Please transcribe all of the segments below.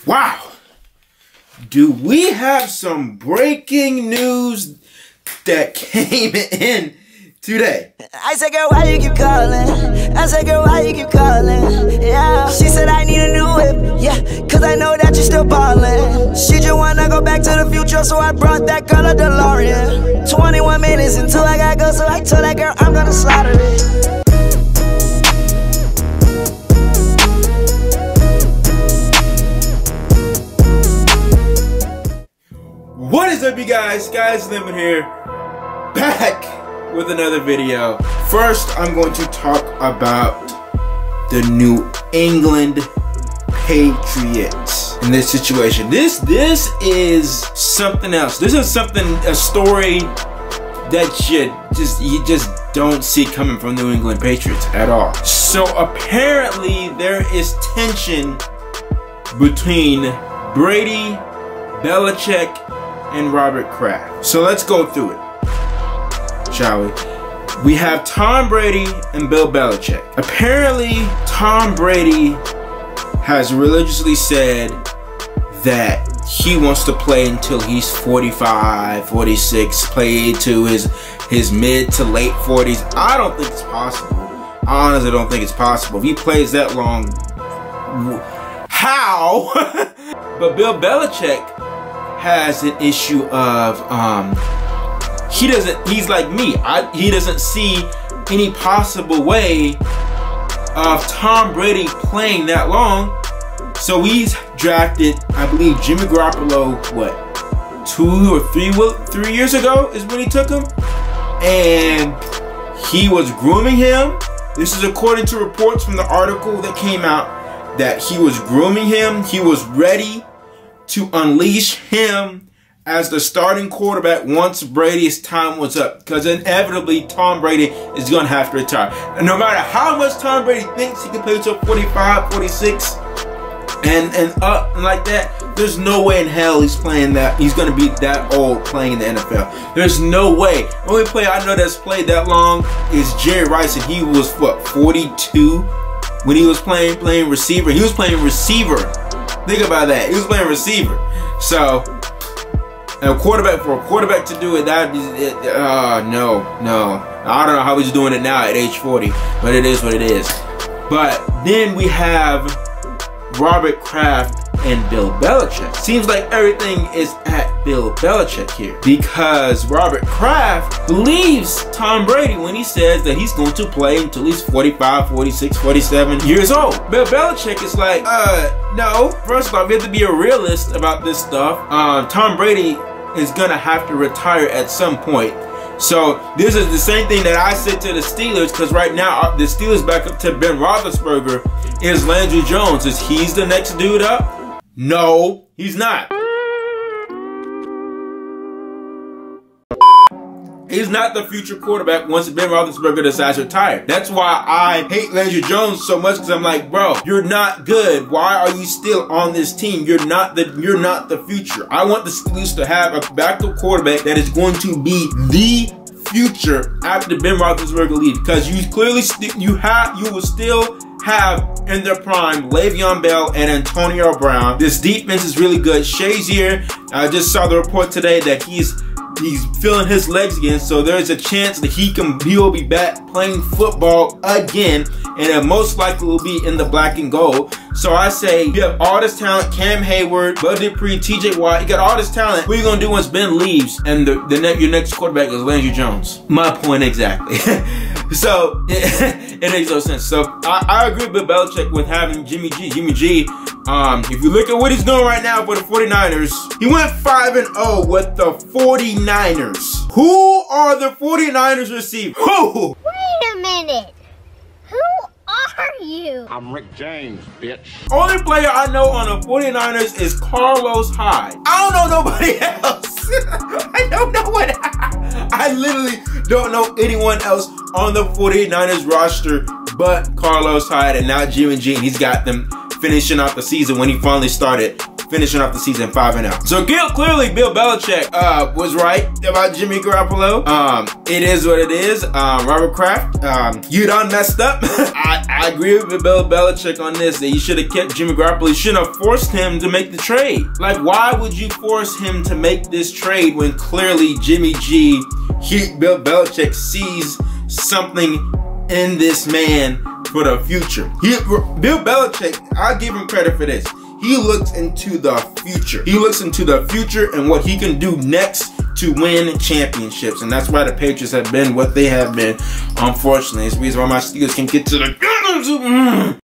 Wow. Do we have some breaking news that came in today? I said, girl, why you keep calling? I said, girl, why you keep calling? Yeah. She said, I need a new whip. Yeah, cause I know that you're still ballin'. She just wanna go back to the future, so I brought that girl a DeLorean. 21 minutes until I gotta go, so I told that girl I'm gonna slaughter it. What is up, you guys? Guys, Lemon here, back with another video. First, I'm going to talk about the New England Patriots in this situation. This is something else. This is a story that you just don't see coming from New England Patriots at all. So apparently there is tension between Brady, Belichick, and Robert Kraft. So let's go through it, shall we? We have Tom Brady and Bill Belichick. Apparently, Tom Brady has religiously said that he wants to play until he's 45, 46, play to his mid to late 40s. I don't think it's possible. I honestly don't think it's possible. If he plays that long, how? But Bill Belichick has an issue of he's like me. He doesn't see any possible way of Tom Brady playing that long. So he's drafted, I believe, Jimmy Garoppolo, what, 2 or 3 years ago is when he took him, and he was grooming him. This is according to reports from the article that came out, that he was grooming him. He was ready to unleash him as the starting quarterback once Brady's time was up, because inevitably Tom Brady is going to have to retire. And no matter how much Tom Brady thinks he can play until 45, 46 and up and like that, there's no way in hell he's playing that. He's going to be that old playing in the NFL. There's no way. The only player I know that's played that long is Jerry Rice, and he was what, 42 when he was playing receiver. He was playing receiver. Think about that. He was playing receiver. So, and for a quarterback to do it, no. I don't know how he's doing it now at age 40, but it is what it is. But then we have Robert Kraft and Bill Belichick. Seems like everything is at Bill Belichick here, because Robert Kraft believes Tom Brady when he says that he's going to play until he's 45, 46, 47 years old. Bill Belichick is like, no. First of all, we have to be a realist about this stuff. Tom Brady is gonna have to retire at some point. So this is the same thing that I said to the Steelers, because right now the Steelers back up to Ben Roethlisberger is Landry Jones. Is he's the next dude up? No, he's not. He's not the future quarterback once Ben Roethlisberger decides to retire. That's why I hate Landry Jones so much, because I'm like, bro, you're not good. Why are you still on this team? You're not the future. I want the Steelers to have a backup quarterback that is going to be the future after Ben Roethlisberger leaves, because you clearly you will still have in their prime Le'Veon Bell and Antonio Brown. This defense is really good. Shazier, I just saw the report today that he's feeling his legs again, so there's a chance that he will be back playing football again, and it most likely will be in the black and gold. So I say, you have all this talent: Cam Hayward, Bud Dupree, TJ Watt. You got all this talent. What are you gonna do once Ben leaves and your next quarterback is Landry Jones? My point exactly. So it makes no sense. So I agree with Belichick with having Jimmy G. Jimmy G, if you look at what he's doing right now for the 49ers, he went 5-0 with the 49ers. Who are the 49ers receivers? Who? Wait a minute. Who are you? I'm Rick James, bitch. Only player I know on the 49ers is Carlos Hyde. I don't know nobody else. I don't know I literally don't know anyone else on the 49ers roster but Carlos Hyde, and now Jimmy G, and he's got them finishing out the season when he finally started finishing off the season 5-0. So clearly Bill Belichick was right about Jimmy Garoppolo. It is what it is. Robert Kraft, you done messed up. I agree with Bill Belichick on this, that you should have kept Jimmy Garoppolo. You shouldn't have forced him to make the trade. Like, why would you force him to make this trade when clearly Jimmy G, Bill Belichick sees something in this man for the future? Bill Belichick, I'll give him credit for this. He looks into the future. He looks into the future and what he can do next to win championships. And that's why the Patriots have been what they have been, unfortunately. It's the reason why my Steelers can get to the...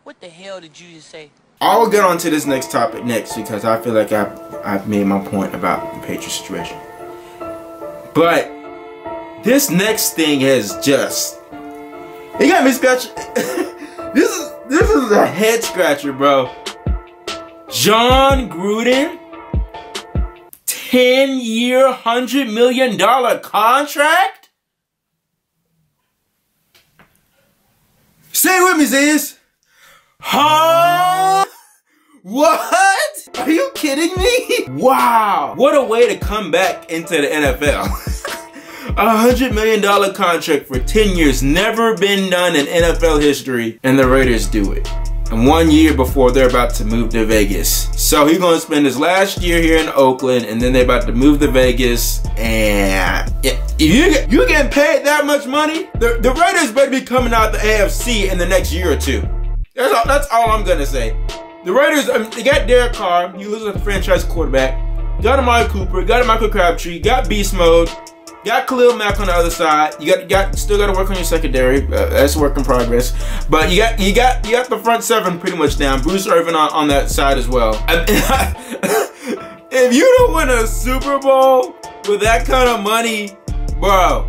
What the hell did you just say? I'll get on to this next topic next, because I feel like I've made my point about the Patriots situation. But this next thing is just... It got me scratching. This is a head scratcher, bro. Jon Gruden, 10-year, $100 million contract? Say it with me, Ziz. Huh? What? Are you kidding me? Wow. What a way to come back into the NFL. $100 million contract for 10 years. Never been done in NFL history. And the Raiders do it. And 1 year before they're about to move to Vegas. So he's going to spend his last year here in Oakland, and then they're about to move to Vegas. And if you're getting paid that much money, the Raiders better be coming out the AFC in the next year or two. That's all I'm going to say. The Raiders, they got Derek Carr. He loses a franchise quarterback. Got Amari Cooper. Got a Michael Crabtree. Got Beast Mode. Got Khalil Mack on the other side. You still got to work on your secondary. That's a work in progress. But you got the front seven pretty much down. Bruce Irvin on that side as well. If you don't win a Super Bowl with that kind of money, bro,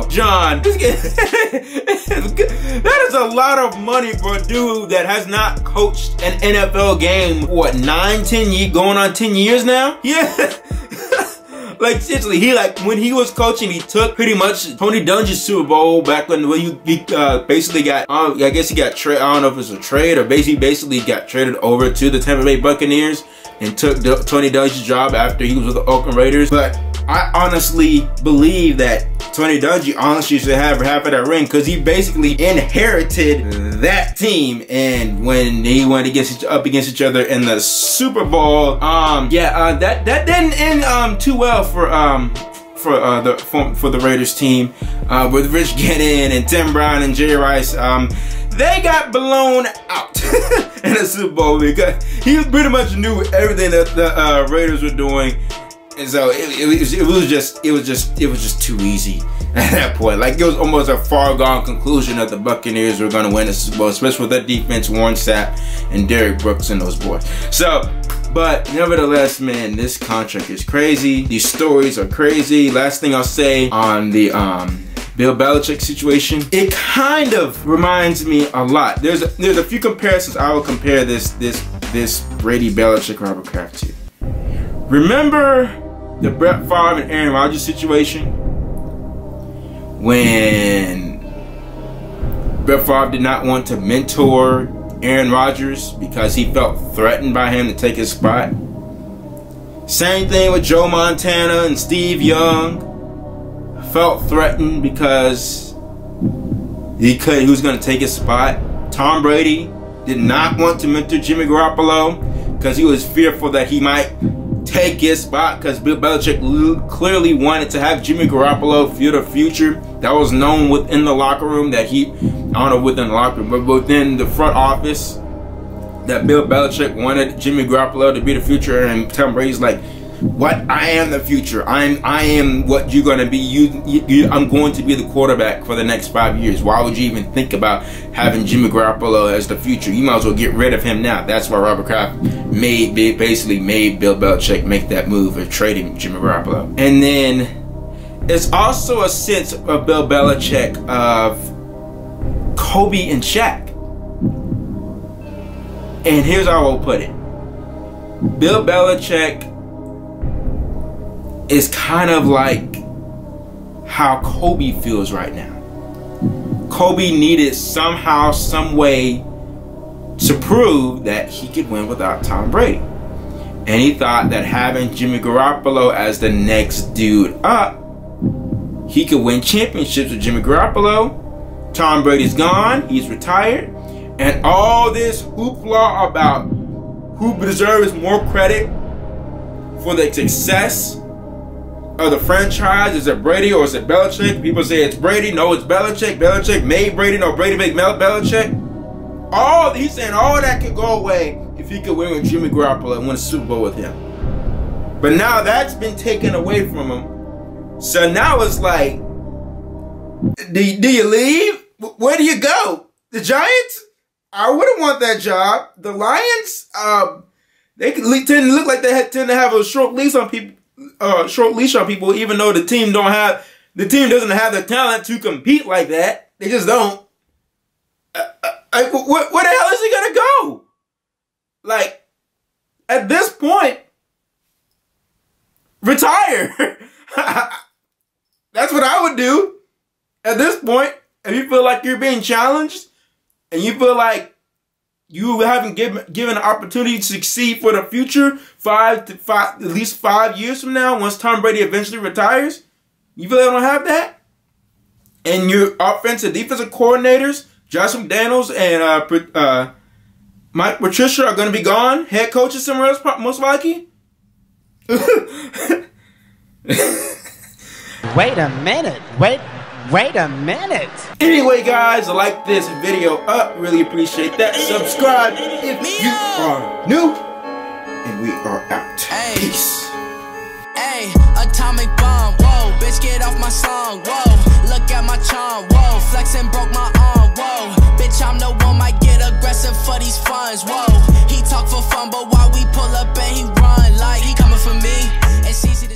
John, that is a lot of money for a dude that has not coached an NFL game, what, 9-10 years, going on 10 years now? Yeah. Like, seriously, when he was coaching, he took pretty much Tony Dungy's Super Bowl back when he basically got, I guess he got traded, I don't know if it was a trade or basically got traded over to the Tampa Bay Buccaneers and took Tony Dungy's job after he was with the Oakland Raiders. But I honestly believe that Tony Dungy honestly should have half of that ring, because he basically inherited that team. And when he went up against each other in the Super Bowl, that didn't end too well for the Raiders team, with Rich Gannon and Tim Brown and Jerry Rice. They got blown out in the Super Bowl because he pretty much knew everything that the Raiders were doing. And so it was just too easy at that point. Like, it was almost a far gone conclusion that the Buccaneers were going to win the Super Bowl, especially with that defense, Warren Sapp and Derrick Brooks and those boys. So, but nevertheless, man, this contract is crazy. These stories are crazy. Last thing I'll say on the Bill Belichick situation, it kind of reminds me a lot. There's a few comparisons I will compare this Brady Belichick Robert Kraft to. Remember the Brett Favre and Aaron Rodgers situation? When Brett Favre did not want to mentor Aaron Rodgers because he felt threatened by him to take his spot. Same thing with Joe Montana and Steve Young. Felt threatened because he was going to take his spot. Tom Brady did not want to mentor Jimmy Garoppolo because he was fearful that he might take his spot, because Bill Belichick clearly wanted to have Jimmy Garoppolo for the future. That was known within the locker room, that I don't know within the locker room, but within the front office, that Bill Belichick wanted Jimmy Garoppolo to be the future. And Tom Brady's like, what? I am the future. I am what you're gonna be. I'm going to be the quarterback for the next 5 years. Why would you even think about having Jimmy Garoppolo as the future? You might as well get rid of him now. That's why Robert Kraft basically made Bill Belichick make that move of trading Jimmy Garoppolo. And then it's also a sense of Bill Belichick of Kobe and Shaq. And here's how I'll put it. Bill Belichick is kind of like how Kobe feels right now. Kobe needed somehow, some way to prove that he could win without Tom Brady. And he thought that having Jimmy Garoppolo as the next dude up, he could win championships with Jimmy Garoppolo. Tom Brady's gone, he's retired, and all this hoopla about who deserves more credit for the success of the franchise. Is it Brady or is it Belichick? People say it's Brady. No, it's Belichick. Belichick made Brady. No, Brady made Belichick. He's saying all that could go away if he could win with Jimmy Garoppolo and win a Super Bowl with him. But now that's been taken away from him. So now it's like, do you leave? Where do you go? The Giants? I wouldn't want that job. The Lions? They tend to look like they tend to have a short leash on people. Even though the team doesn't have the talent to compete like that. They just don't. Where the hell is he gonna go? Like, at this point, retire. That's what I would do. At this point, if you feel like you're being challenged and you feel like you haven't given an opportunity to succeed for the future, at least 5 years from now, once Tom Brady eventually retires, you feel like don't have that? And your offensive defensive coordinators, Josh McDaniels and Mike Patricia, are going to be gone. Head coaches somewhere else, most likely. Wait a minute. Wait a minute. Anyway, guys, like this video up. Really appreciate that. Subscribe if you are new. And we are out. Peace. Hey, atomic bomb. Whoa, bitch, get off my song. Whoa, look at my charm. Whoa, flexing broke my arm. Whoa, bitch, I'm the one might get aggressive for these funds. Whoa, he talk for fun, but while we pull up and he run like he coming for me. And CC